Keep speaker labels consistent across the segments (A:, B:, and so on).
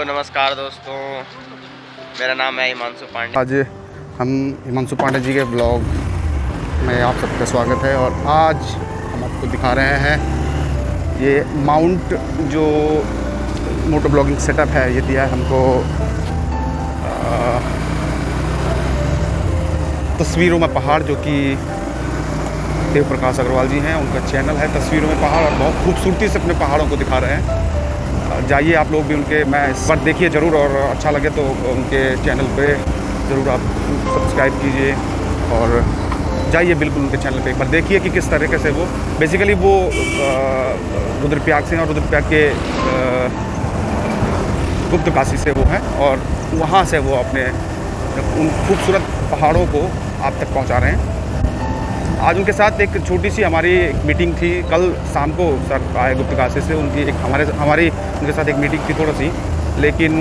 A: नमस्कार दोस्तों, मेरा नाम है हिमांशु पांडे।
B: आज हम हिमांशु पांडे जी के ब्लॉग में आप सबका स्वागत है। और आज हम आपको दिखा रहे हैं ये माउंट जो मोटो ब्लॉगिंग सेटअप है, ये दिया है हमको तस्वीरों में पहाड़, जो कि देव प्रकाश अग्रवाल जी हैं, उनका चैनल है तस्वीरों में पहाड़, और बहुत खूबसूरती से अपने पहाड़ों को दिखा रहे हैं। जाइए आप लोग भी उनके, मैं इस पर देखिए ज़रूर, और अच्छा लगे तो उनके चैनल पे ज़रूर आप सब्सक्राइब कीजिए और जाइए बिल्कुल उनके चैनल पे एक बार देखिए कि किस तरीके से वो बेसिकली वो रुद्रप्रयाग से हैं, और रुद्रप्रयाग के गुप्त काशी से वो हैं, और वहाँ से वो अपने उन खूबसूरत पहाड़ों को आप तक पहुँचा रहे हैं। आज उनके साथ एक छोटी सी हमारी मीटिंग थी। कल शाम को सर आए गुप्त काशी से, उनकी एक हमारी उनके साथ एक मीटिंग थी थोड़ी सी, लेकिन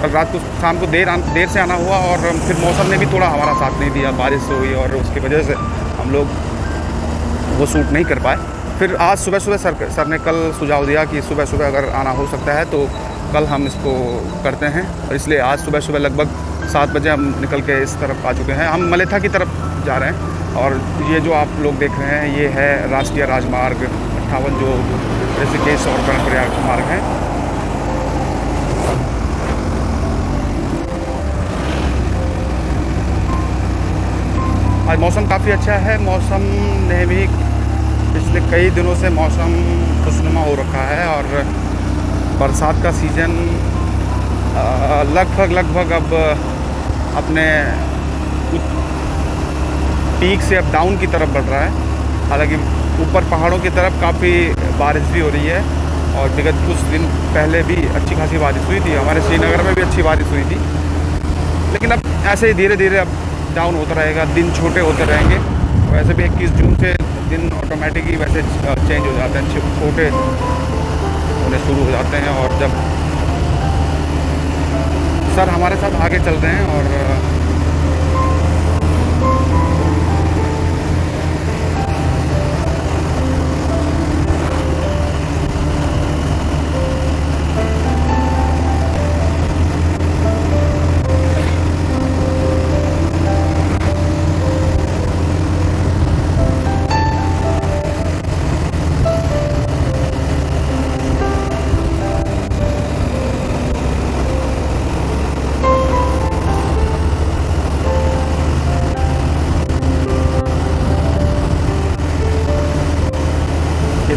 B: कल रात को शाम को देर से आना हुआ, और फिर मौसम ने भी थोड़ा हमारा साथ नहीं दिया, बारिश हुई, और उसकी वजह से हम लोग वो शूट नहीं कर पाए। फिर आज सुबह सर ने कल सुझाव दिया कि सुबह अगर आना हो सकता है तो कल हम इसको करते हैं, और इसलिए आज सुबह लगभग 7 बजे हम निकल के इस तरफ आ चुके हैं। हम मलेथा की तरफ जा रहे हैं, और ये जो आप लोग देख रहे हैं ये है राष्ट्रीय राजमार्ग 58, जो ऋषिकेश और कर्णप्रयाग मार्ग है। आज मौसम काफ़ी अच्छा है। मौसम ने भी पिछले कई दिनों से मौसम खुशनुमा हो रखा है, और बरसात का सीज़न लगभग अब अपने पीक से अब डाउन की तरफ बढ़ रहा है। हालांकि ऊपर पहाड़ों की तरफ काफ़ी बारिश भी हो रही है, और विगत कुछ दिन पहले भी अच्छी खासी बारिश हुई थी। हमारे श्रीनगर में भी अच्छी बारिश हुई थी, लेकिन अब ऐसे ही धीरे धीरे अब डाउन होता रहेगा, दिन छोटे होते रहेंगे। वैसे भी 21 जून से दिन ऑटोमेटिकली वैसे चेंज हो जाते हैं, छोटे होने शुरू हो जाते हैं। और जब सर हमारे साथ आगे चल रहे हैं, और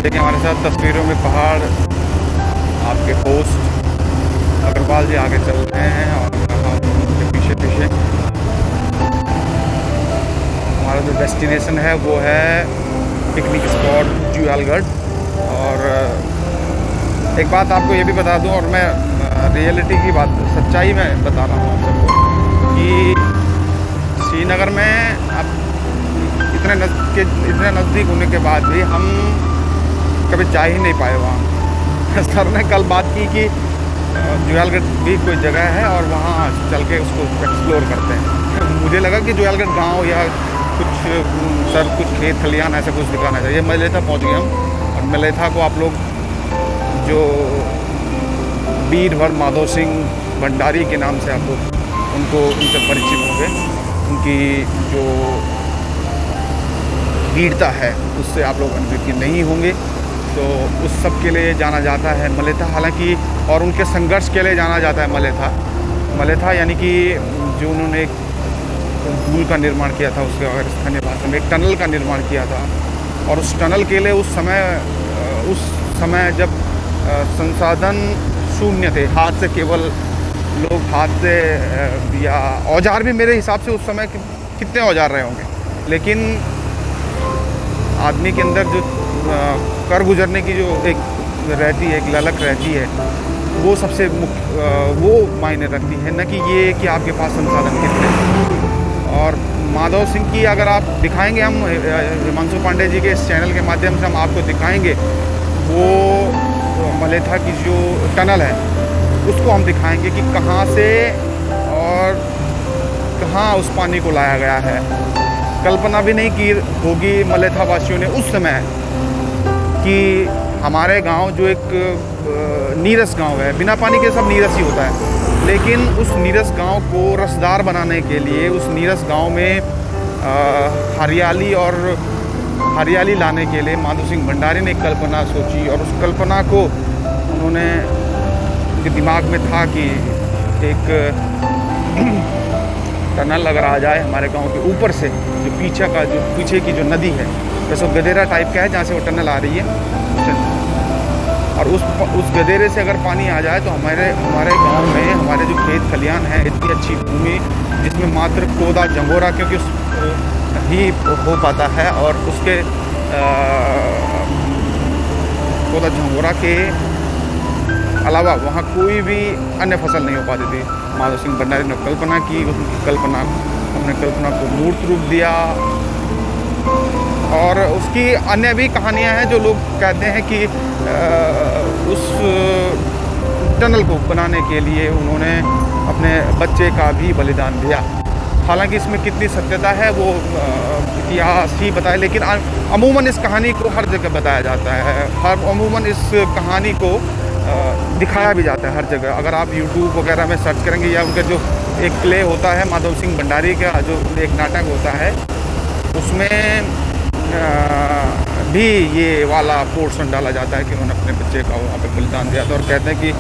B: देखिए हमारे साथ तस्वीरों में पहाड़, आपके पोस्ट अग्रवाल जी आगे चल रहे हैं, और हम उनके पीछे हमारा जो डेस्टिनेशन है वो है पिकनिक स्पॉट जुयालगढ़। और एक बात आपको ये भी बता दूं, और मैं रियलिटी की बात, सच्चाई में बता रहा हूँ आप सबको, कि श्रीनगर में अब इतने नज़दीक होने के बाद भी हम कभी जा ही नहीं पाए वहाँ। सर ने कल बात की कि जुयालगढ़ भी कोई जगह है, और वहाँ चल के उसको एक्सप्लोर करते हैं। मुझे लगा कि जुयालगढ़ गांव या कुछ खेत खलियान ऐसा कुछ दिखाना चाहिए। मलेथा पहुँच गए हम, और मलेथा को आप लोग जो वीरवर माधव सिंह भंडारी के नाम से आप लोग उनसे परिचित होंगे। उनकी जो वीरता है उससे आप लोग अनभिज्ञ नहीं होंगे। तो उस सब के लिए जाना जाता है मलेथा, हालांकि, और उनके संघर्ष के लिए जाना जाता है मलेथा यानी कि जो उन्होंने एक पुल का निर्माण किया था, उसके अगर स्थानीय भाषा में एक टनल का निर्माण किया था। और उस टनल के लिए उस समय जब संसाधन शून्य थे, हाथ से केवल लोग हाथ से, या औजार भी मेरे हिसाब से उस समय कितने औजार रहे होंगे, लेकिन आदमी के अंदर जो कर गुजरने की जो एक रहती है, एक ललक रहती है, वो सबसे मुख्य वो मायने रखती है, न कि ये कि आपके पास संसाधन कितने हैं। और माधव सिंह की अगर आप दिखाएंगे, हम हिमांशु पांडे जी के इस चैनल के माध्यम से हम आपको दिखाएंगे, वो मलेथा की जो टनल है उसको हम दिखाएंगे कि कहाँ से और कहाँ उस पानी को लाया गया है। कल्पना भी नहीं की होगी मलेथा वासियों ने उस समय कि हमारे गांव जो एक नीरस गांव है, बिना पानी के सब नीरस ही होता है, लेकिन उस नीरस गांव को रसदार बनाने के लिए उस नीरस गांव में हरियाली लाने के लिए माधव सिंह भंडारी ने एक कल्पना सोची, और उस कल्पना को उन्होंने, उनके दिमाग में था कि एक टनल अगर आ जाए हमारे गांव के ऊपर से, जो पीछे की जो नदी है, वैसे गदेरा टाइप का है जहाँ से वो टनल आ रही है, और उस गदेरे से अगर पानी आ जाए तो हमारे गांव में हमारे जो खेत खलियान है, इतनी अच्छी भूमि जिसमें मात्र कोदा जंगोरा क्योंकि ही हो पाता है, और उसके कोदा झंगोरा के अलावा वहाँ कोई भी अन्य फसल नहीं हो पाती थी। माधव सिंह भंडारी ने कल्पना की, हमने कल्पना को मूर्त रूप दिया, और उसकी अन्य भी कहानियाँ हैं जो लोग कहते हैं कि उस टनल को बनाने के लिए उन्होंने अपने बच्चे का भी बलिदान दिया। हालांकि इसमें कितनी सत्यता है वो इतिहास ही बताए, लेकिन अमूमन इस कहानी को हर जगह बताया जाता है, अमूमन इस कहानी को दिखाया भी जाता है हर जगह। अगर आप YouTube वगैरह में सर्च करेंगे, या उनका जो एक प्ले होता है माधव सिंह भंडारी का जो एक नाटक होता है, उसमें भी ये वाला पोर्शन डाला जाता है कि उन्होंने अपने बच्चे का वहाँ पे बलिदान दिया था। और कहते हैं कि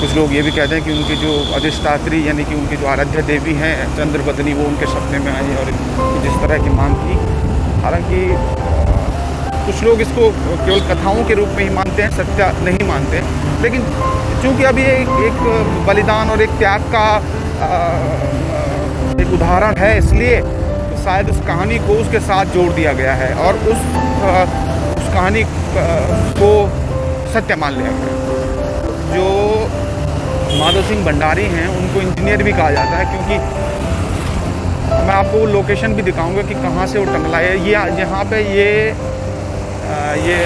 B: कुछ लोग ये भी कहते हैं कि उनकी जो अधिष्ठात्री यानी कि उनकी जो आराध्य देवी हैं चंद्रबदनी, वो उनके सपने में आई और जिस तरह की मांग की। हालांकि कुछ लोग इसको केवल कथाओं के रूप में ही मानते हैं, सत्य नहीं मानते, लेकिन चूँकि अभी एक बलिदान और एक त्याग का एक उदाहरण है, इसलिए शायद उस कहानी को उसके साथ जोड़ दिया गया है और उस कहानी को सत्य मान लिया गया। जो माधव सिंह भंडारी हैं उनको इंजीनियर भी कहा जाता है, क्योंकि मैं आपको लोकेशन भी दिखाऊंगा कि कहाँ से वो टनल आया है। ये यहाँ पे ये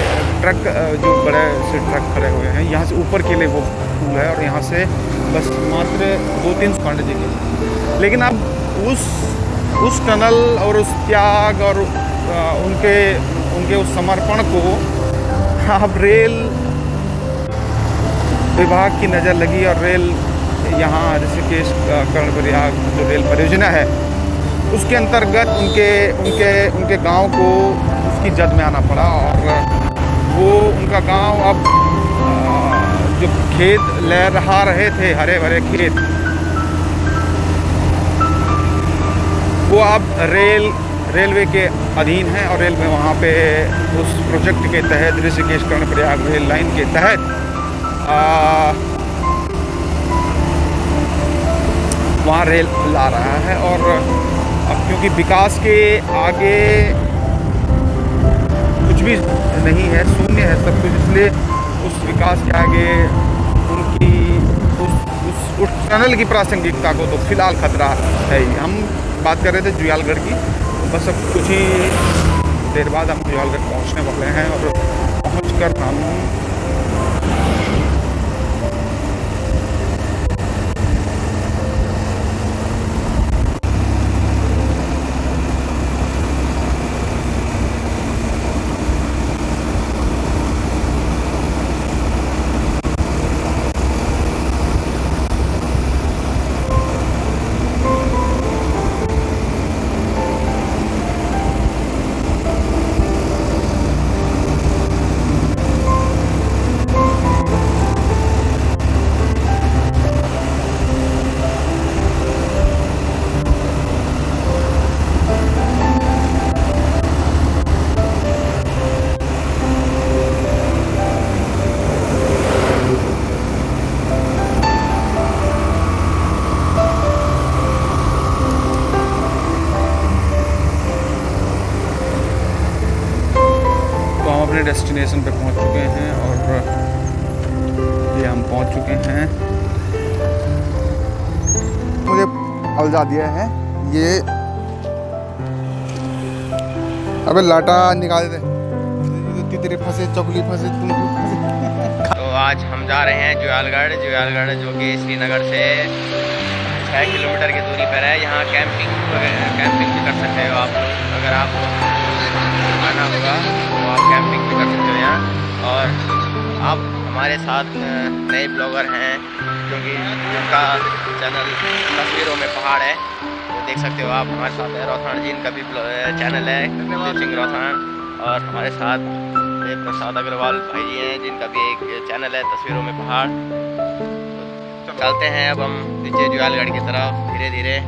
B: ट्रक जो बड़े से ट्रक खड़े हुए हैं, यहाँ से ऊपर के लिए वो पुल है, और यहाँ से बस मात्र 2-3 पांडे जी के। लेकिन अब उस टनल और उस त्याग और उनके उस समर्पण को अब रेल विभाग की नज़र लगी, और रेल यहाँ ऋषिकेश कर्णप्रयाग जो रेल परियोजना है उसके अंतर्गत उनके गांव को उसकी जद में आना पड़ा। और वो उनका गांव अब जो खेत लहरा रहे थे, हरे भरे खेत, वो अब रेलवे के अधीन है, और रेलवे वहाँ पे उस प्रोजेक्ट के तहत ऋषिकेश कर्णप्रयाग रेल लाइन के तहत वहाँ रेल ला रहा है। और अब क्योंकि विकास के आगे कुछ भी नहीं है, शून्य है सब कुछ, इसलिए उस विकास के आगे उनकी उस टनल की प्रासंगिकता को तो फिलहाल खतरा है ही। हम बात कर रहे थे जुयालगढ़ की, बस अब कुछ ही देर बाद हम जुयालगढ़ पहुंचने वाले हैं, और पहुंचकर हम अपने डेस्टिनेशन पे पहुंच चुके हैं, और ये हम पहुंच चुके हैं।
C: मुझे अलजा दिया है ये, अबे लाटा निकाल दे, तेरे फंसे, चौकली फंसे, तुम फंसे।
A: तो आज हम जा रहे हैं जुयालगढ़ जो कि श्रीनगर से 6 किलोमीटर की दूरी पर है। यहाँ कैंपिंग भी कर सकते हो आप लोग, अगर आपको आना होगा तो आप कैंपिंग भी कर सकते हो यहाँ। साथ नए ब्लॉगर हैं, क्योंकि उनका चैनल तस्वीरों में पहाड़ है, तो देख सकते हो आप। हमारे साथ है रोथान जी, इनका भी चैनल है कुलदीप सिंह रोथान। और हमारे साथ प्रसाद अग्रवाल भाई जी हैं, जिनका भी एक चैनल है तस्वीरों में पहाड़। तो चलते हैं अब हम नीचे जुयालगढ़ की तरफ धीरे धीरे।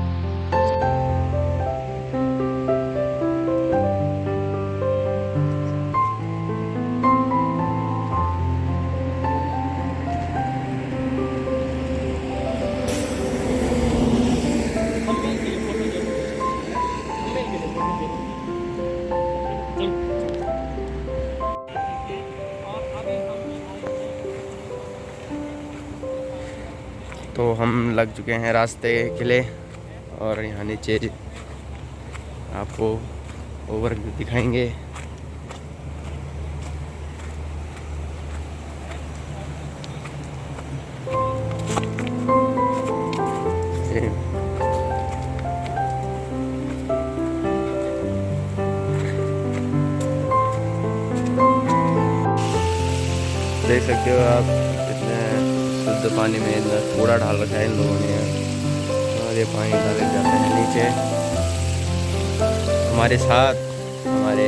A: तो हम लग चुके हैं रास्ते के लिए, और यहाँ नीचे आपको ओवरव्यू दिखाएंगे। देख सकते हो आप कितने शुद्ध पानी में इतना कूड़ा डाल रखा है इन लोगों ने, और ये पानी डाले जाते हैं नीचे। हमारे साथ हमारे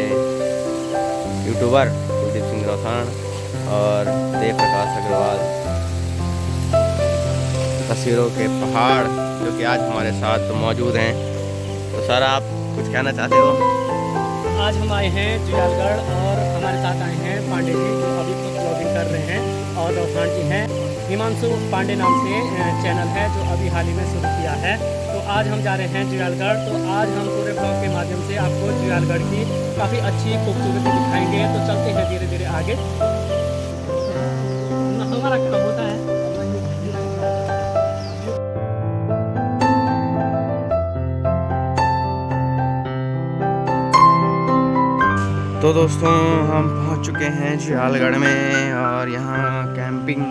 A: यूट्यूबर कुलदीप सिंह रोथान और देव प्रकाश अग्रवाल, तस्वीरों के पहाड़, जो कि आज हमारे साथ मौजूद हैं। तो सर, आप कुछ कहना चाहते हो?
D: आज हम आए हैं जुयालगढ़, और हमारे साथ आए हैं पांडे जी, जो अभी तक ब्लॉगिंग कर रहे हैं, और रोथान जी हैं। हिमांशु पांडे नाम से चैनल है, जो अभी हाल ही में शुरू किया है। तो आज हम जा रहे हैं जुयालगढ़। तो आज हम पूरे ब्लॉग के माध्यम से आपको जुयालगढ़ की काफ़ी अच्छी खूबसूरती दिखाएंगे। तो चलते हैं धीरे धीरे आगे। हमारा काम होता है।
A: तो दोस्तों, हम पहुंच चुके हैं जुयालगढ़ में, और यहाँ कैंपिंग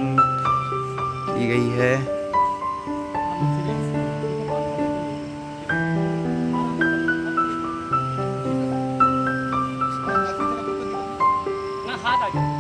A: की गई है।
D: ना हाथ आगे।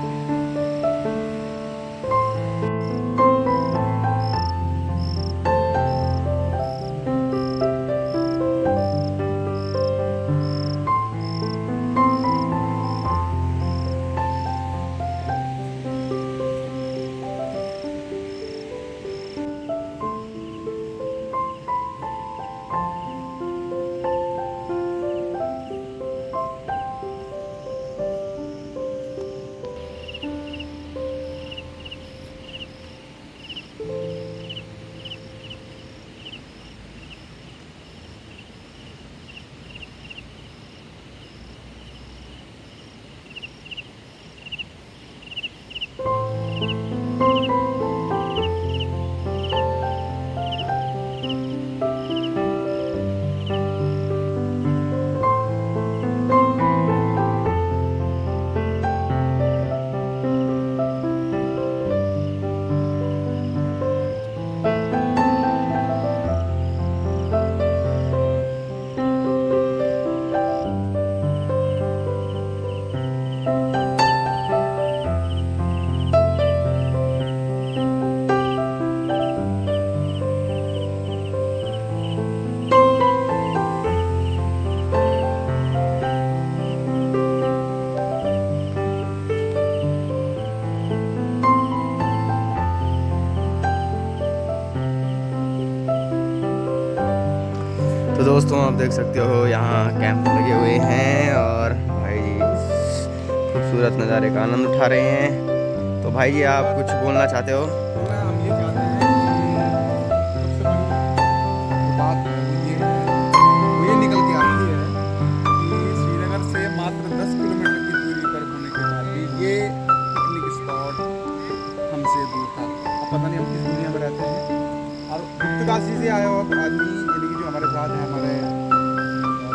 A: तो दोस्तों, आप देख सकते हो यहाँ कैंप लगे हुए हैं, और भाई जी खूबसूरत नज़ारे का आनंद उठा रहे हैं। तो भाई जी, आप कुछ बोलना चाहते हो?
C: हम ये चाहते हैं कि सबसे बड़ी बात वो ये निकल के आती है कि श्रीनगर से मात्र 10 किलोमीटर की दूरी पर होने के बाद भी ये पिकनिक स्पॉट हमसे दूर था। अब पता नहीं हम किस दुनिया में रहते हैं। और गुप्तकाशी से आया हुआ आदमी, यानी कि जो हमारे साथ हैं, हमारे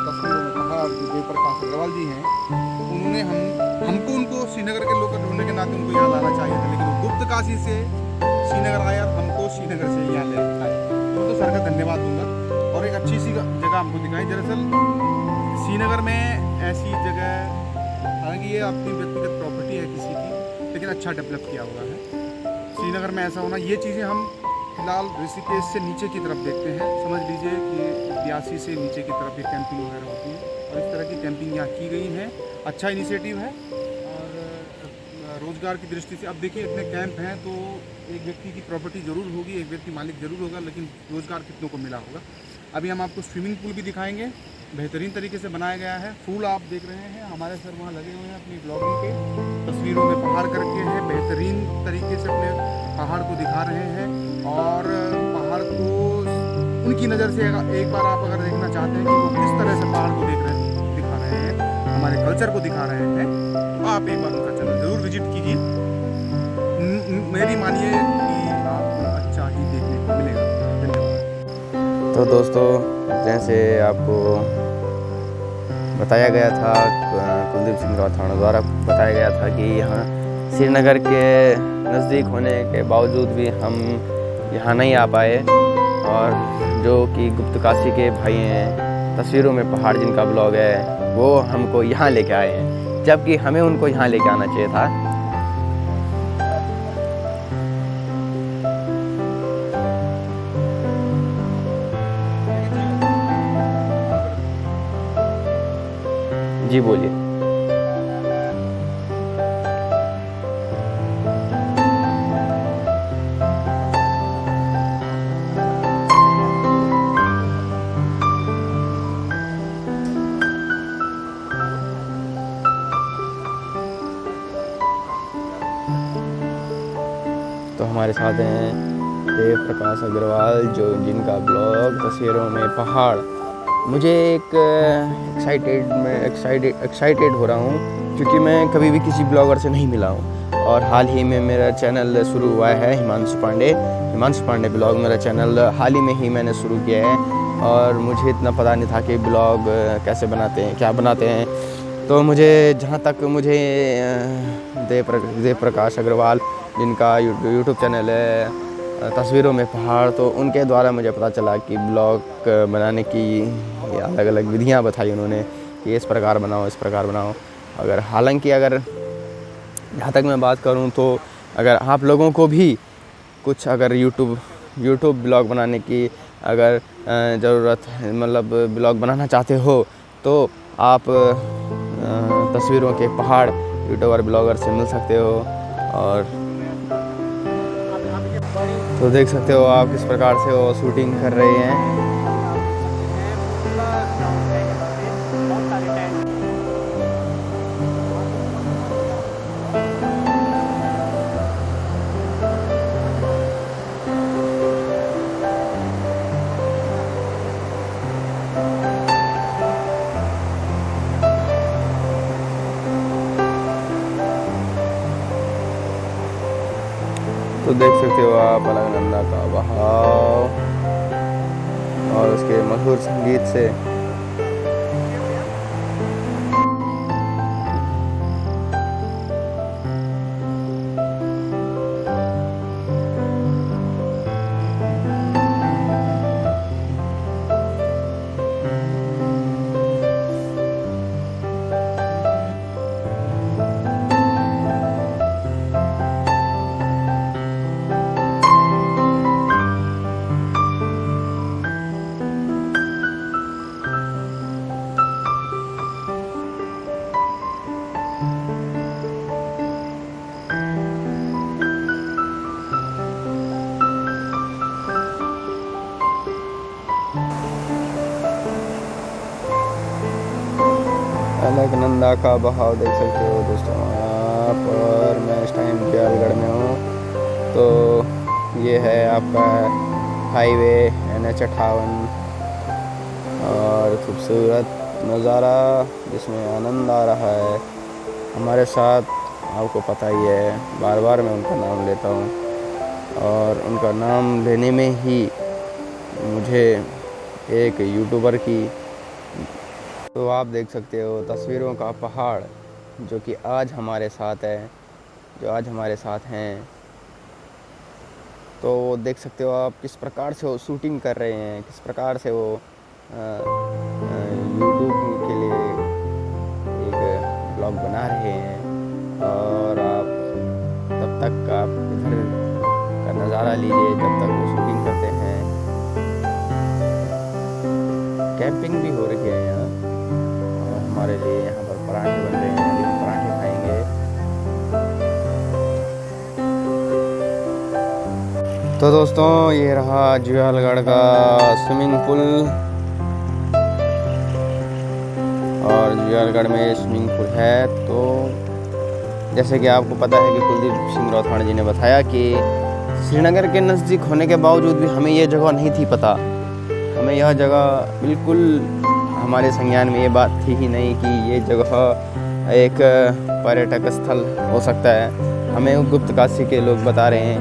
C: तस्वीरों में पहाड़ जो देव प्रकाश अग्रवाल जी हैं, उन्होंने हमको उनको श्रीनगर के लोग ढूंढने के नाते उनको यहाँ लाना चाहिए था, लेकिन वो गुप्तकाशी से श्रीनगर आया और हमको श्रीनगर से यहाँ ले आए। तो सर का धन्यवाद दूंगा, और एक अच्छी सी जगह हमको दिखाई। दरअसल श्रीनगर में ऐसी जगह, हालांकि ये अपनी व्यक्तिगत प्रॉपर्टी है किसी की, लेकिन अच्छा डेवलप किया हुआ है। श्रीनगर में ऐसा होना, ये चीज़ें हम फिलहाल ऋषिकेश से नीचे की तरफ देखते हैं। समझ लीजिए कि ब्यासी से नीचे की तरफ ये कैंपिंग वगैरह होती है और इस तरह की कैंपिंग यहाँ की गई है। अच्छा इनिशिएटिव है और रोज़गार की दृष्टि से अब देखिए इतने कैंप हैं तो एक व्यक्ति की प्रॉपर्टी ज़रूर होगी, एक व्यक्ति मालिक ज़रूर होगा, लेकिन रोज़गार कितनों को मिला होगा। अभी हम आपको स्विमिंग पूल भी दिखाएंगे, बेहतरीन तरीके से बनाया गया है। फूल आप देख रहे हैं, हमारे सर वहाँ लगे हुए हैं अपनी ब्लॉगिंग के, तस्वीरों में पहाड़ करके हैं, बेहतरीन तरीके से अपने पहाड़ को दिखा रहे हैं। और पहाड़ को उनकी नज़र से एक बार आप अगर देखना चाहते हैं कि वो किस तरह से पहाड़ को दिखा रहे हैं, हमारे कल्चर को दिखा रहे हैं, तो आप एक बार उनका चैनल ज़रूर विजिट कीजिए। मेरी मानिए कि आपको अच्छा ही देखने को मिलेगा। धन्यवाद।
A: तो दोस्तों, जैसे आपको बताया गया था, कुलदीप सिंह राठौड़ द्वारा बताया गया था कि यहाँ श्रीनगर के नज़दीक होने के बावजूद भी हम यहाँ नहीं आ पाए, और जो कि गुप्तकाशी के भाई हैं, तस्वीरों में पहाड़ जिनका ब्लॉग है, वो हमको यहाँ लेके आए हैं, जबकि हमें उनको यहाँ लेके आना चाहिए था। जी बोलिए। तो हमारे साथ हैं देव प्रकाश अग्रवाल, जो जिनका ब्लॉग तस्वीरों में पहाड़, मुझे एक एक्साइटेड हो रहा हूँ, क्योंकि मैं कभी भी किसी ब्लॉगर से नहीं मिला हूँ। और हाल ही में मेरा चैनल शुरू हुआ है, हिमांशु पांडे ब्लॉग मेरा चैनल हाल ही में ही मैंने शुरू किया है, और मुझे इतना पता नहीं था कि ब्लॉग कैसे बनाते हैं, क्या बनाते हैं। तो मुझे जहाँ तक मुझे देव प्रकाश अग्रवाल, जिनका यूट्यूब चैनल है तस्वीरों में पहाड़, तो उनके द्वारा मुझे पता चला कि ब्लॉग बनाने की अलग अलग विधियाँ बताई उन्होंने कि इस प्रकार बनाओ, इस प्रकार बनाओ। हालांकि अगर जहाँ तक मैं बात करूँ, तो अगर आप लोगों को भी कुछ अगर यूट्यूब ब्लॉग बनाने की अगर ज़रूरत है, मतलब ब्लॉग बनाना चाहते हो, तो आप तस्वीरों के पहाड़ यूट्यूबर ब्लॉगर से मिल सकते हो। और तो देख सकते हो आप किस प्रकार से वो शूटिंग कर रहे हैं। तो देख सकते हो आप अलकनंदा का बहाव और उसके मधुर संगीत से। अलकनंदा का बहाव देख सकते हो दोस्तों आप। और मैं इस टाइम जुयालगढ़ में हूँ। तो ये है आपका हाईवे NH 58 और खूबसूरत नज़ारा जिसमें आनंद आ रहा है। हमारे साथ आपको पता ही है, बार बार मैं उनका नाम लेता हूँ और उनका नाम लेने में ही मुझे एक यूट्यूबर की, तो आप देख सकते हो तस्वीरों का पहाड़ जो कि आज हमारे साथ है, जो आज हमारे साथ हैं। तो देख सकते हो आप किस प्रकार से वो शूटिंग कर रहे हैं, किस प्रकार से वो यूट्यूब के लिए एक ब्लॉग बना रहे हैं। और आप तब तक आप इधर नज़ारा लीजिए जब तक वो शूटिंग करते हैं। कैंपिंग भी हो रही है यहाँ, और हमारे लिए यहाँ पर पराठे बन रहे हैं, अभी हम पराठे खाएंगे। तो दोस्तों ये रहा जुयालगढ़ का स्विमिंग पूल, और जुयालगढ़ में स्विमिंग पूल है। तो जैसे कि आपको पता है कि कुलदीप सिंह राठौड़ जी ने बताया कि श्रीनगर के नज़दीक होने के बावजूद भी हमें ये जगह नहीं थी पता। हमें यह जगह बिल्कुल, हमारे संज्ञान में ये बात थी ही नहीं कि ये जगह एक पर्यटक स्थल हो सकता है। हमें गुप्त काशी के लोग बता रहे हैं,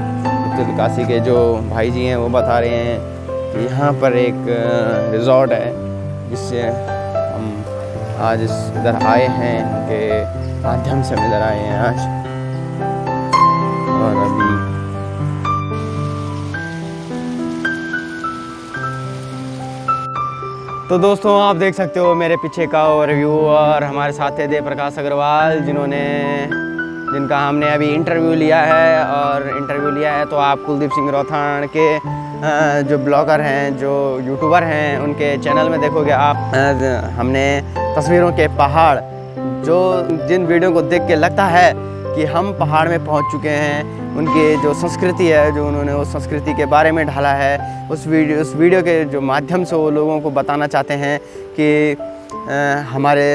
A: गुप्त काशी के जो भाई जी हैं वो बता रहे हैं कि यहाँ पर एक रिज़ॉर्ट है, जिससे हम आज इधर आए हैं, उनके माध्यम से हम इधर आए हैं आज। और अभी तो दोस्तों आप देख सकते हो मेरे पीछे का ओवरव्यू, और हमारे साथ है देव प्रकाश अग्रवाल, जिनका हमने अभी इंटरव्यू लिया है। और इंटरव्यू लिया है तो आप कुलदीप सिंह राठौड़ के जो ब्लॉगर हैं, जो यूट्यूबर हैं, उनके चैनल में देखोगे आप। हमने तस्वीरों के पहाड़, जो जिन वीडियो को देख के लगता है कि हम पहाड़ में पहुंच चुके हैं, उनकी जो संस्कृति है, जो उन्होंने उस संस्कृति के बारे में ढाला है, उस वीडियो के जो माध्यम से वो लोगों को बताना चाहते हैं कि हमारे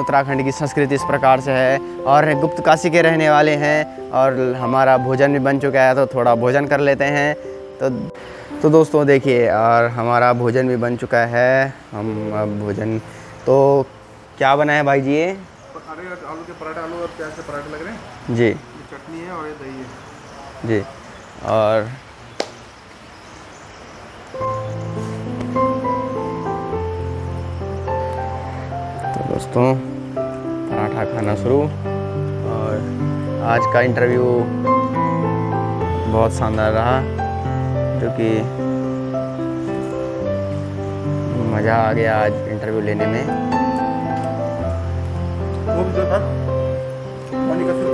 A: उत्तराखंड की संस्कृति इस प्रकार से है, और गुप्त काशी के रहने वाले हैं, और हमारा भोजन भी बन चुका है तो थोड़ा भोजन कर लेते हैं। तो दोस्तों देखिए, और हमारा भोजन भी बन चुका है। हम अब भोजन, तो क्या बना है भाई जी? ये
C: आलू के पराठे, आलू और प्याज के पराठे लग रहे हैं
A: जी,
C: ये चटनी है और ये दही है
A: जी। और तो दोस्तों पराठा खाना शुरू। और आज का इंटरव्यू बहुत शानदार रहा, जो कि मज़ा आ गया आज इंटरव्यू लेने में।
C: वो भी जो था मोनिका से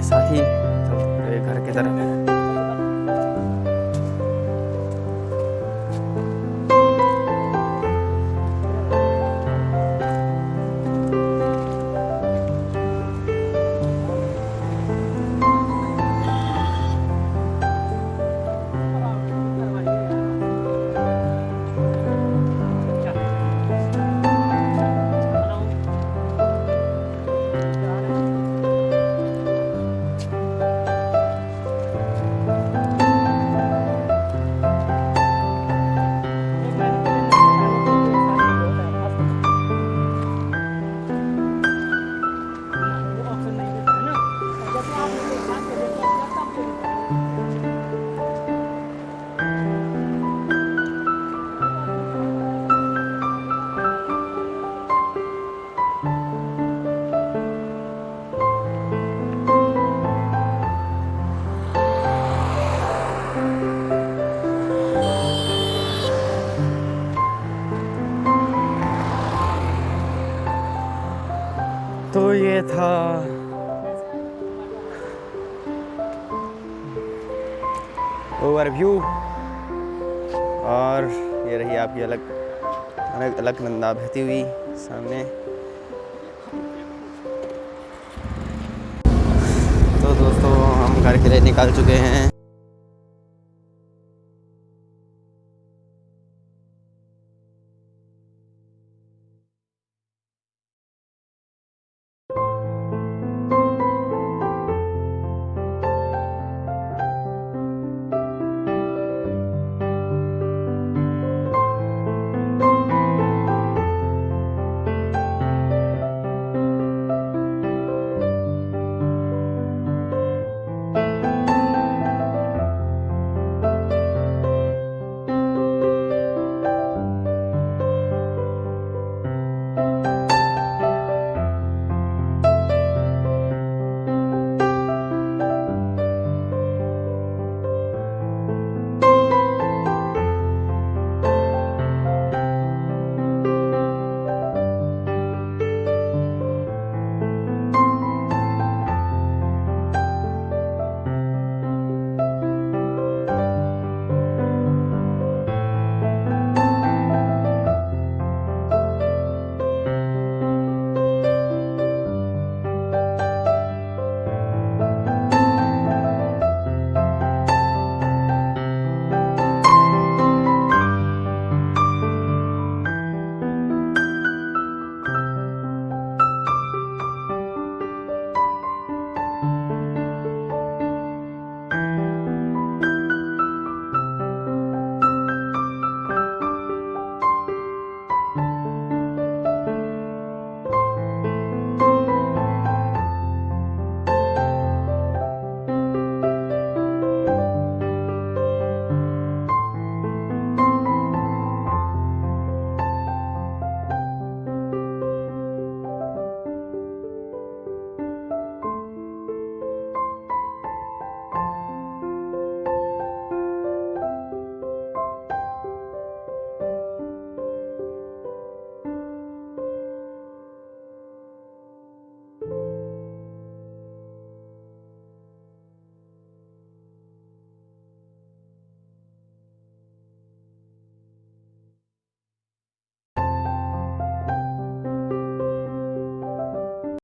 A: साथी चलते घर की तरफ। तो ये था ओवरव्यू, और ये रही आपकी अलकनंदा बहती हुई सामने। तो दोस्तों हम घर के लिए निकल चुके हैं।